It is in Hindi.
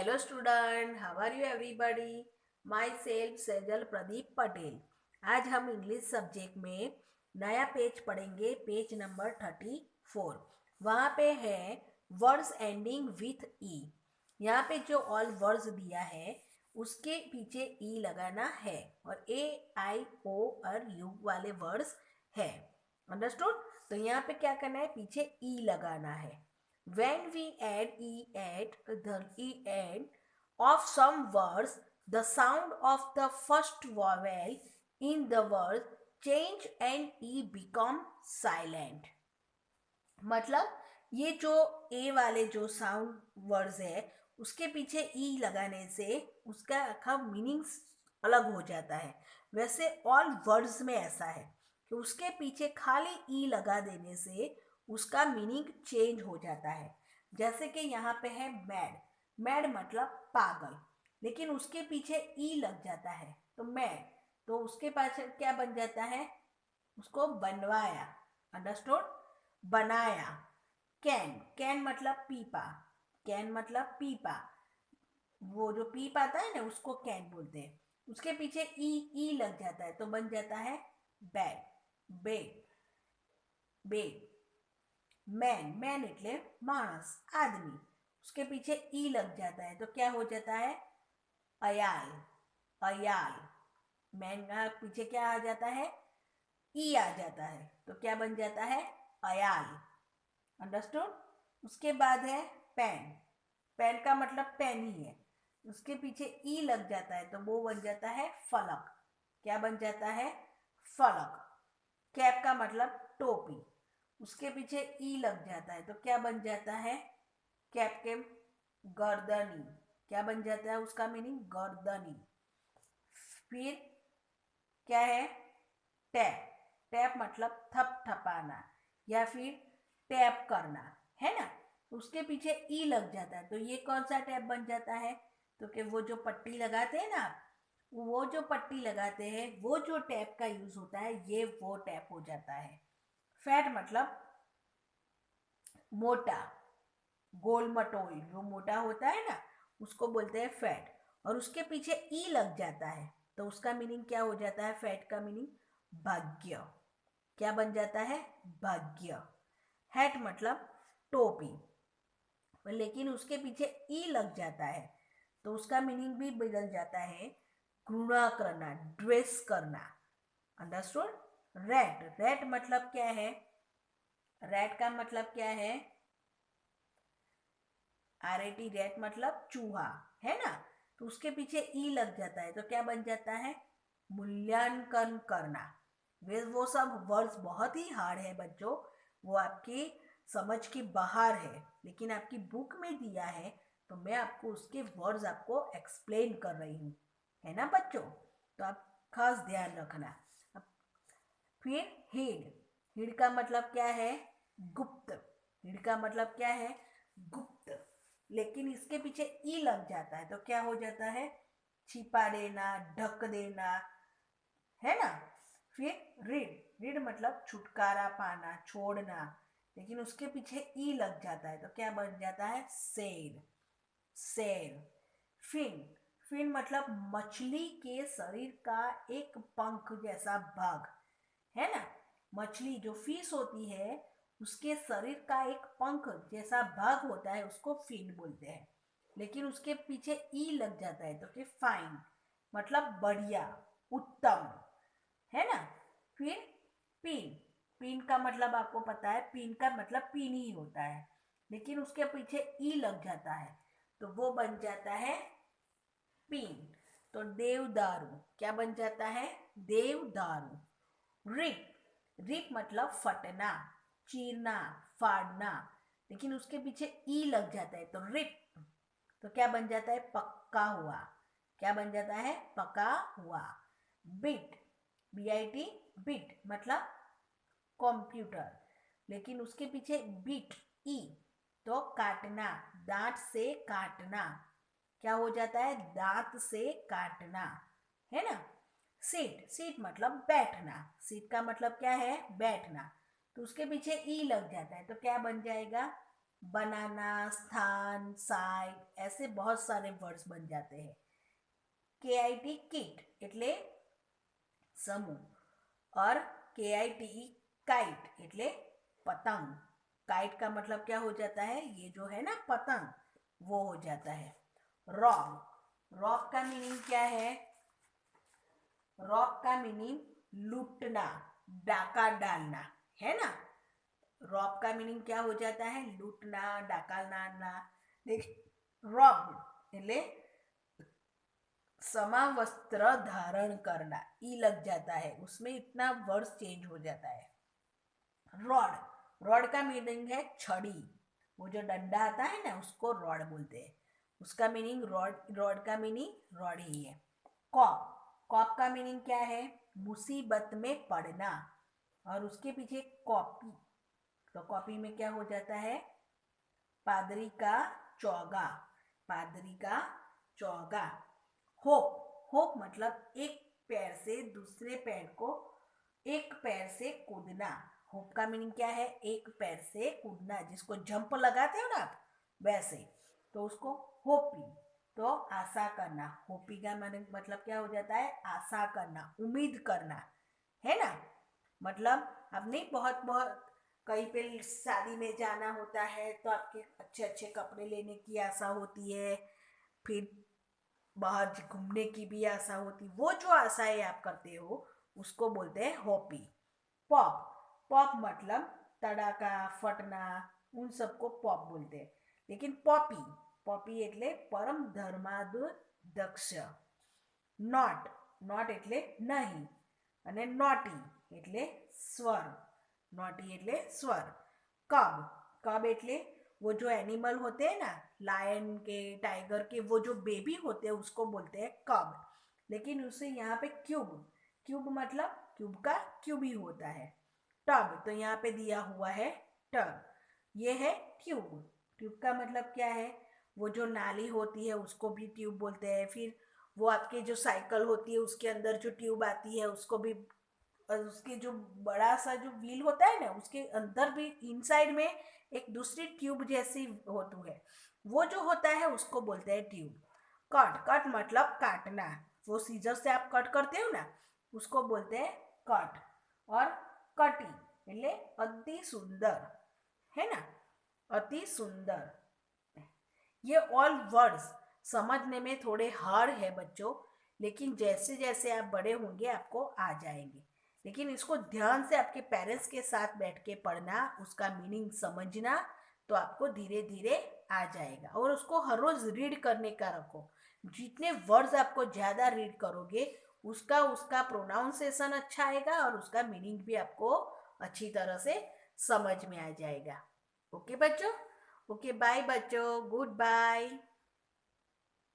Hello student, how are you everybody? Myself Sejal Pradeep Patel. आज हम इंग्लिश सब्जेक्ट में नया पेज पढ़ेंगे, पेज नंबर 34। वहाँ पे है वर्ड्स एंडिंग विथ ई। यहाँ पे जो ऑल वर्ड्स दिया है उसके पीछे ई लगाना है और ए आई ओ और यू वाले वर्ड्स है। अंडरस्टूड? तो यहाँ पे क्या करना है, पीछे ई लगाना है। When we add e at the end of some words, the sound of the first vowel in the word change and e become silent. मतलब ये जो ए वाले जो साउंड वर्ड्स है उसके पीछे ई लगाने से उसका का मीनिंग अलग हो जाता है। वैसे ऑल वर्ड्स में ऐसा है कि उसके पीछे खाली ई लगा देने से उसका मीनिंग चेंज हो जाता है। जैसे कि यहाँ पे है मैड। मैड मतलब पागल, लेकिन उसके पीछे ई लग जाता है तो मैड, तो उसके पास क्या बन जाता है, उसको बनवाया। अंडरस्टूड? बनाया। कैन, कैन मतलब पीपा। कैन मतलब पीपा, वो जो पीप आता है ना उसको कैन बोलते हैं। उसके पीछे ई लग जाता है तो बन जाता है bag. Bag, bag. Man, man એટલે मानस, आदमी। उसके पीछे ई लग जाता है तो क्या हो जाता है, अयाल। अयाल। मैन का पीछे क्या आ जाता है, ई आ जाता है तो क्या बन जाता है, अयाल। अंडरस्टूड? उसके बाद है पेन। पेन का मतलब पेन ही है। उसके पीछे ई लग जाता है तो वो बन जाता है फलक। क्या बन जाता है, फलक। कैप का मतलब टोपी। उसके पीछे ई लग जाता है तो क्या बन जाता है, कैप के गर्दनी। क्या बन जाता है उसका मीनिंग, गर्दनी। फिर क्या है, टैप। टैप मतलब थपथपाना या फिर टैप करना, है ना। उसके पीछे ई लग जाता है तो ये कौन सा टैप बन जाता है, तो कि वो जो पट्टी लगाते हैं ना आप, वो जो पट्टी लगाते हैं वो जो टैप का यूज होता है ये वो टैप हो जाता है। फैट मतलब मोटा, गोल मटोल जो मोटा होता है ना उसको बोलते हैं फैट। और उसके पीछे ई लग जाता है तो उसका मीनिंग क्या हो जाता है, फैट का मीनिंग भाग्य। क्या बन जाता है, भाग्य। हैट मतलब टोपी, लेकिन उसके पीछे ई लग जाता है तो उसका मीनिंग भी बदल जाता है, घृणा करना, ड्रेस करना। अंडरस्टूड? रैट, रैट मतलब क्या है, रैट का मतलब क्या है, RAT, रैट मतलब चूहा, है ना। तो उसके पीछे ई लग जाता है तो क्या बन जाता है, मूल्यांकन करना। वे वो सब वर्ड्स बहुत ही हार्ड है बच्चों, वो आपकी समझ के बाहर है, लेकिन आपकी बुक में दिया है तो मैं आपको उसके वर्ड्स आपको एक्सप्लेन कर रही हूँ, है ना बच्चों। तो आप खास ध्यान रखना। फिर हिड। हिड का मतलब क्या है, गुप्त। हिड का मतलब क्या है, गुप्त। लेकिन इसके पीछे ई लग जाता है तो क्या हो जाता है, छिपा देना, ढक देना, है ना। फिर रीड। रीड मतलब छुटकारा पाना, छोड़ना, लेकिन उसके पीछे ई लग जाता है तो क्या बन जाता है, सेड। सेड। फिन। फिन मतलब मछली के शरीर का एक पंख जैसा भाग, है ना। मछली जो फिश होती है उसके शरीर का एक पंख जैसा भाग होता है उसको फिन बोलते हैं, लेकिन उसके पीछे ई लग जाता है तो कि फाइन मतलब बढ़िया, उत्तम, है ना। फिर पिन। पिन का मतलब आपको पता है, पिन का मतलब पिन ही होता है, लेकिन उसके पीछे ई लग जाता है तो वो बन जाता है पिन। तो देवदारू क्या बन जाता है, देवदारू। रिप। रिप मतलब फटना, चीरना, फाड़ना, लेकिन उसके पीछे ई लग जाता है तो रिप, तो क्या बन जाता है, पक्का हुआ। क्या बन जाता है, पका हुआ। बिट। BIT, बिट मतलब कंप्यूटर, लेकिन उसके पीछे बिट, ई, तो काटना, दांत से काटना। क्या हो जाता है, दांत से काटना, है ना। सीट। सीट मतलब बैठना। सीट का मतलब क्या है, बैठना, तो उसके पीछे ई लग जाता है तो क्या बन जाएगा, बनाना, स्थान, साइड, ऐसे बहुत सारे वर्ड्स बन जाते हैं। KIT किट એટલે समूह और KITE काइट એટલે पतंग। काइट का मतलब क्या हो जाता है, ये जो है ना पतंग, वो हो जाता है। रॉब, रॉब का मीनिंग क्या है? रॉब का मीनिंग लूटना, डाका डालना, है ना। रॉब का मीनिंग क्या हो जाता है? लूटना, डाका डालना। देखिए रॉब એટલે समावस्त्र धारण करना, ई लग जाता है उसमें, इतना वर्ड्स चेंज हो जाता है। रॉड, रॉड का मीनिंग है छड़ी, वो जो डंडा आता है ना उसको रॉड बोलते हैं, उसका मीनिंग रॉड, रॉड का मीनिंग रॉड ही है। कॉप, कॉप का मीनिंग क्या है? मुसीबत में पड़ना, और उसके पीछे कॉपी, तो कॉपी में क्या हो जाता है? पादरी का चौगा, पादरी का चौगा। होप, होप मतलब एक पैर से दूसरे पैर को, एक पैर से कूदना। होप का मीनिंग क्या है? एक पैर से कूदना, जिसको जंप लगाते हो ना आप, वैसे, तो उसको होपी, तो आशा करना। होपी का मतलब क्या हो जाता है? आशा करना, उम्मीद करना, है ना। मतलब आपने बहुत बहुत कहीं पे शादी में जाना होता है तो आपके अच्छे अच्छे कपड़े लेने की आशा होती है, फिर बाहर घूमने की भी आशा होती, वो जो आशाएं आप करते हो उसको बोलते हैं होपी। पॉप, पॉप मतलब तड़ाका, फटना, उन सबको पॉप बोलते हैं। लेकिन पॉपी, पॉपी એટલે પરમ ધર્માદક્ષ। નોટ, નોટ એટલે નહીં, અને નોટી એટલે સ્વર, नॉटी એટલે स्वर। कब, कब એટલે वो जो एनिमल होते हैं ना, लायन के, टाइगर के, वो जो बेबी होते हैं उसको बोलते हैं कब। लेकिन उसे यहाँ पे क्यूब, क्यूब मतलब क्यूब का क्यूब ही होता है। टब, तो यहाँ पे दिया हुआ है टब, ये है ट्यूब। ट्यूब का मतलब क्या है? वो जो नाली होती है उसको भी ट्यूब बोलते हैं। फिर वो आपके जो साइकिल होती है उसके अंदर जो ट्यूब आती है उसको भी, और उसके जो बड़ा सा जो व्हील होता है ना उसके अंदर भी इनसाइड में एक दूसरी ट्यूब जैसी होती है, वो जो होता है उसको बोलते हैं ट्यूब। कट, कट मतलब काटना, वो सीजर से आप कट करते हो ना उसको बोलते हैं कट। और कटी એટલે अति सुंदर, है ना, अति सुंदर। ये ऑल वर्ड्स समझने में थोड़े हार्ड है बच्चों, लेकिन जैसे जैसे आप बड़े होंगे आपको आ जाएंगे। लेकिन इसको ध्यान से आपके पेरेंट्स के साथ बैठ के पढ़ना, उसका मीनिंग समझना, तो आपको धीरे धीरे आ जाएगा। और उसको हर रोज रीड करने का रखो, जितने वर्ड्स आपको ज़्यादा रीड करोगे उसका उसका प्रोनाउंसिएशन अच्छा आएगा और उसका मीनिंग भी आपको अच्छी तरह से समझ में आ जाएगा। ओके बच्चों, ओके बाय बच्चों, गुड बाय।